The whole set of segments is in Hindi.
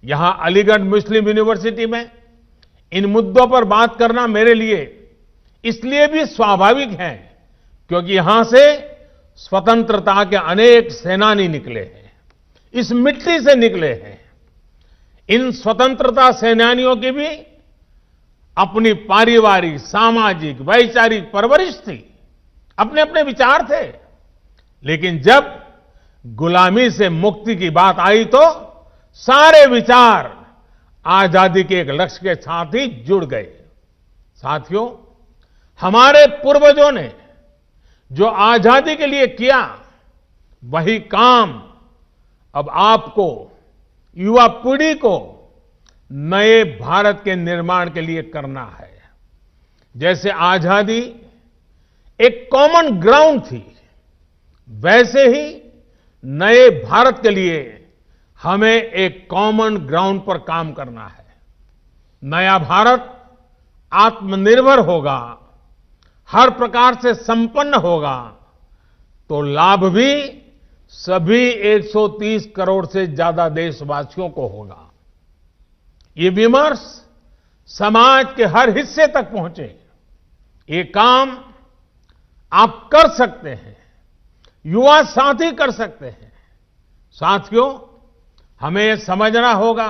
यहां अलीगढ़ मुस्लिम यूनिवर्सिटी में इन मुद्दों पर बात करना मेरे लिए इसलिए भी स्वाभाविक है क्योंकि यहां से स्वतंत्रता के अनेक सेनानी निकले हैं, इस मिट्टी से निकले हैं। इन स्वतंत्रता सेनानियों की भी अपनी पारिवारिक, सामाजिक, वैचारिक परवरिश थी, अपने अपने विचार थे। लेकिन जब गुलामी से मुक्ति की बात आई तो सारे विचार आजादी के एक लक्ष्य के साथ ही जुड़ गए। साथियों, हमारे पूर्वजों ने जो आजादी के लिए किया, वही काम अब आपको, युवा पीढ़ी को नए भारत के निर्माण के लिए करना है। जैसे आजादी एक कॉमन ग्राउंड थी, वैसे ही नए भारत के लिए हमें एक कॉमन ग्राउंड पर काम करना है। नया भारत आत्मनिर्भर होगा, हर प्रकार से संपन्न होगा, तो लाभ भी सभी 130 करोड़ से ज्यादा देशवासियों को होगा। ये विमर्श समाज के हर हिस्से तक पहुंचे, ये काम आप कर सकते हैं, युवा साथी कर सकते हैं। साथियों, हमें यह समझना होगा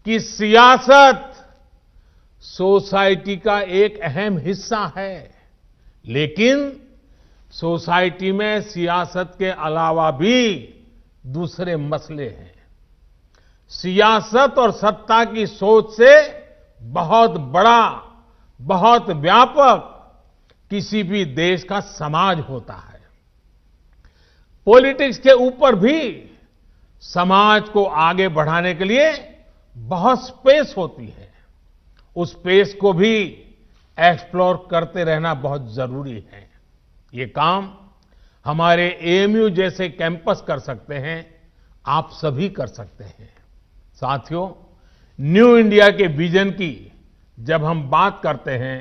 कि सियासत सोसाइटी का एक अहम हिस्सा है, लेकिन सोसाइटी में सियासत के अलावा भी दूसरे मसले हैं। सियासत और सत्ता की सोच से बहुत बड़ा, बहुत व्यापक किसी भी देश का समाज होता है। पॉलिटिक्स के ऊपर भी समाज को आगे बढ़ाने के लिए बहुत स्पेस होती है। उस स्पेस को भी एक्सप्लोर करते रहना बहुत जरूरी है। ये काम हमारे एएमयू जैसे कैंपस कर सकते हैं, आप सभी कर सकते हैं। साथियों, न्यू इंडिया के विजन की जब हम बात करते हैं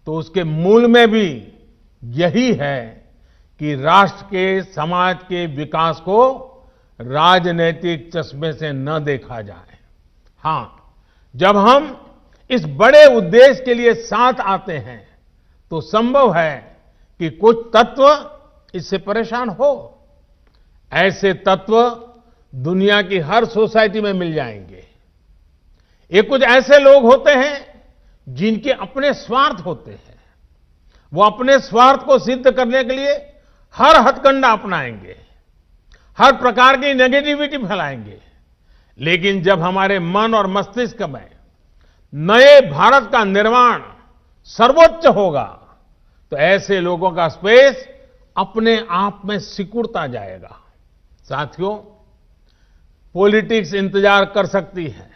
तो उसके मूल में भी यही है कि राष्ट्र के, समाज के विकास को राजनीतिक चश्मे से न देखा जाए। हां, जब हम इस बड़े उद्देश्य के लिए साथ आते हैं तो संभव है कि कुछ तत्व इससे परेशान हो। ऐसे तत्व दुनिया की हर सोसाइटी में मिल जाएंगे। ये कुछ ऐसे लोग होते हैं जिनके अपने स्वार्थ होते हैं। वो अपने स्वार्थ को सिद्ध करने के लिए हर हथकंडा अपनाएंगे, हर प्रकार की नेगेटिविटी फैलाएंगे। लेकिन जब हमारे मन और मस्तिष्क में नए भारत का निर्माण सर्वोच्च होगा तो ऐसे लोगों का स्पेस अपने आप में सिकुड़ता जाएगा। साथियों, पॉलिटिक्स इंतजार कर सकती है,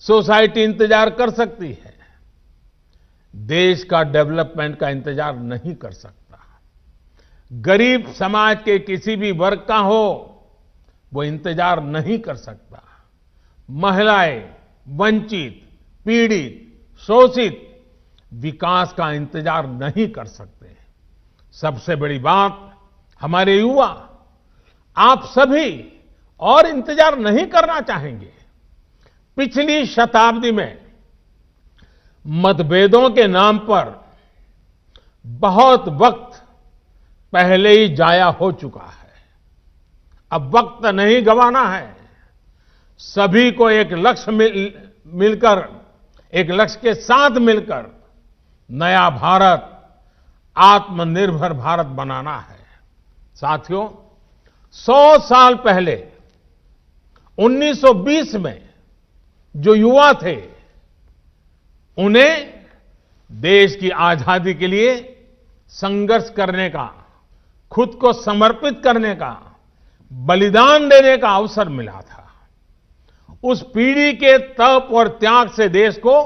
सोसाइटी इंतजार कर सकती है, देश का डेवलपमेंट का इंतजार नहीं कर सकता। गरीब समाज के किसी भी वर्ग का हो, वो इंतजार नहीं कर सकता। महिलाएं, वंचित, पीड़ित, शोषित विकास का इंतजार नहीं कर सकते। सबसे बड़ी बात, हमारे युवा, आप सभी और इंतजार नहीं करना चाहेंगे। पिछली शताब्दी में मतभेदों के नाम पर बहुत वक्त पहले ही जाया हो चुका है। अब वक्त नहीं गंवाना है। सभी को एक लक्ष्य मिलकर, एक लक्ष्य के साथ मिलकर नया भारत, आत्मनिर्भर भारत बनाना है। साथियों, 100 साल पहले 1920 में जो युवा थे, उन्हें देश की आजादी के लिए संघर्ष करने का, खुद को समर्पित करने का, बलिदान देने का अवसर मिला था। उस पीढ़ी के तप और त्याग से देश को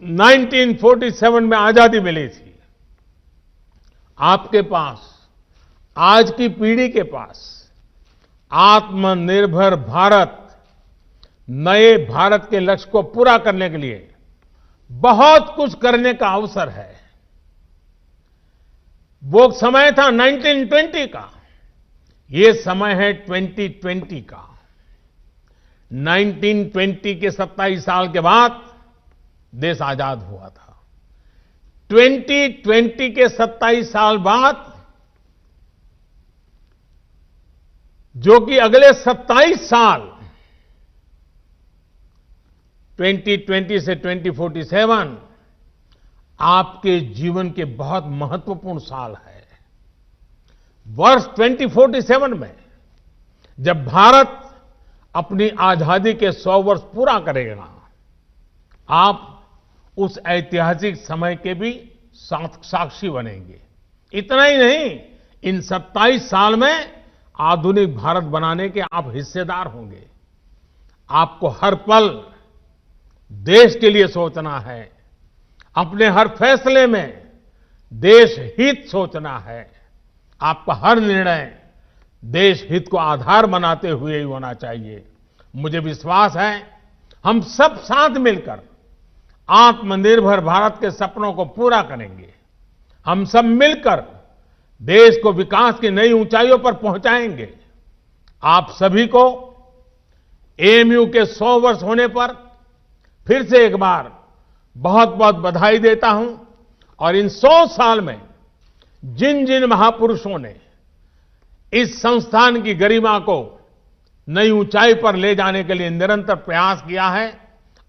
1947 में आजादी मिली थी। आपके पास, आज की पीढ़ी के पास आत्मनिर्भर भारत, नए भारत के लक्ष्य को पूरा करने के लिए बहुत कुछ करने का अवसर है। वो समय था 1920 का, ये समय है 2020 का। 1920 के 27 साल के बाद देश आजाद हुआ था। 2020 के 27 साल बाद, जो कि अगले 27 साल 2020 से 2047 आपके जीवन के बहुत महत्वपूर्ण साल है। वर्ष 2047 में जब भारत अपनी आजादी के 100 वर्ष पूरा करेगा, आप उस ऐतिहासिक समय के भी साक्षी बनेंगे। इतना ही नहीं, इन 27 साल में आधुनिक भारत बनाने के आप हिस्सेदार होंगे। आपको हर पल देश के लिए सोचना है, अपने हर फैसले में देश हित सोचना है। आपका हर निर्णय देश हित को आधार बनाते हुए ही होना चाहिए। मुझे विश्वास है, हम सब साथ मिलकर आत्मनिर्भर भारत के सपनों को पूरा करेंगे। हम सब मिलकर देश को विकास की नई ऊंचाइयों पर पहुंचाएंगे। आप सभी को एएमयू के 100 वर्ष होने पर फिर से एक बार बहुत बहुत बधाई देता हूं और इन 100 साल में जिन जिन महापुरुषों ने इस संस्थान की गरिमा को नई ऊंचाई पर ले जाने के लिए निरंतर प्रयास किया है,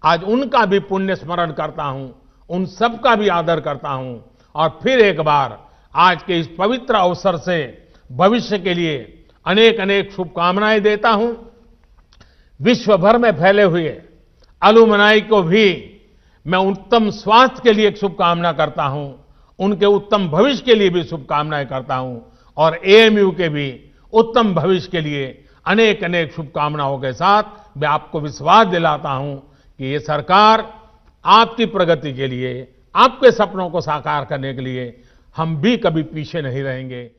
आज उनका भी पुण्य स्मरण करता हूं, उन सबका भी आदर करता हूं और फिर एक बार आज के इस पवित्र अवसर से भविष्य के लिए अनेक अनेक शुभकामनाएं देता हूं। विश्व भर में फैले हुए अलुमनाई को भी मैं उत्तम स्वास्थ्य के लिए एक शुभकामना करता हूं, उनके उत्तम भविष्य के लिए भी शुभकामनाएं करता हूं और एएमयू के भी उत्तम भविष्य के लिए अनेक अनेक शुभकामनाओं के साथ मैं आपको विश्वास दिलाता हूं कि ये सरकार आपकी प्रगति के लिए, आपके सपनों को साकार करने के लिए हम भी कभी पीछे नहीं रहेंगे।